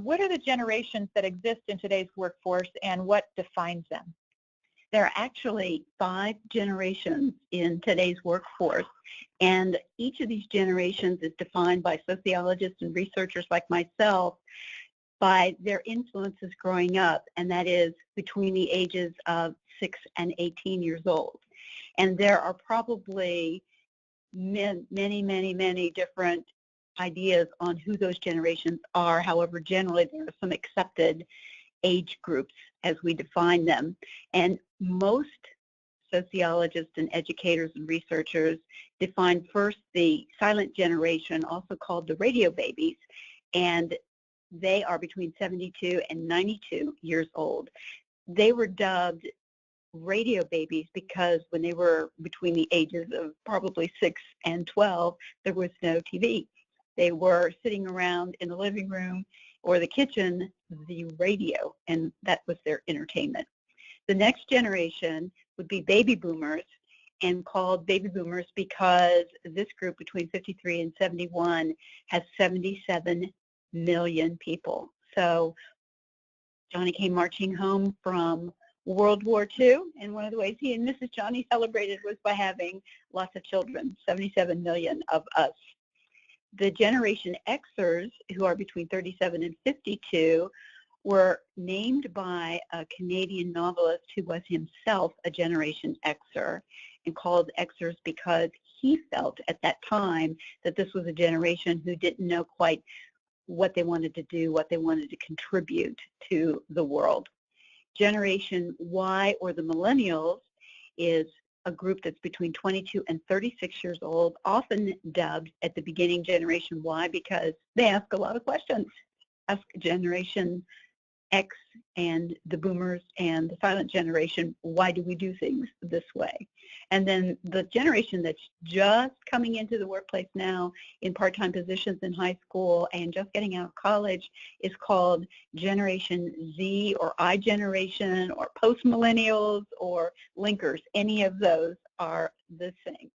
What are the generations that exist in today's workforce, and what defines them? There are actually 5 generations in today's workforce, and each of these generations is defined by sociologists and researchers like myself by their influences growing up, and that is between the ages of 6 and 18 years old. And there are probably many different ideas on who those generations are. However, generally there are some accepted age groups as we define them. And most sociologists and educators and researchers define first the silent generation, also called the radio babies, and they are between 72 and 92 years old. They were dubbed radio babies because when they were between the ages of probably 6 and 12, there was no TV. They were sitting around in the living room or the kitchen, the radio, and that was their entertainment. The next generation would be baby boomers, and called baby boomers because this group between 53 and 71 has 77 million people. So Johnny came marching home from World War II, and one of the ways he and Mrs. Johnny celebrated was by having lots of children, 77 million of us. The Generation Xers, who are between 37 and 52, were named by a Canadian novelist who was himself a Generation Xer, and called Xers because he felt at that time that this was a generation who didn't know quite what they wanted to do, what they wanted to contribute to the world. Generation Y, or the millennials, is a group that's between 22 and 36 years old, often dubbed at the beginning Generation Y because they ask a lot of questions. Ask Generation X and the boomers and the silent generation, why do we do things this way? And then the generation that's just coming into the workplace now in part-time positions in high school and just getting out of college is called Generation Z, or I generation, or post-millennials, or linkers. Any of those are the same.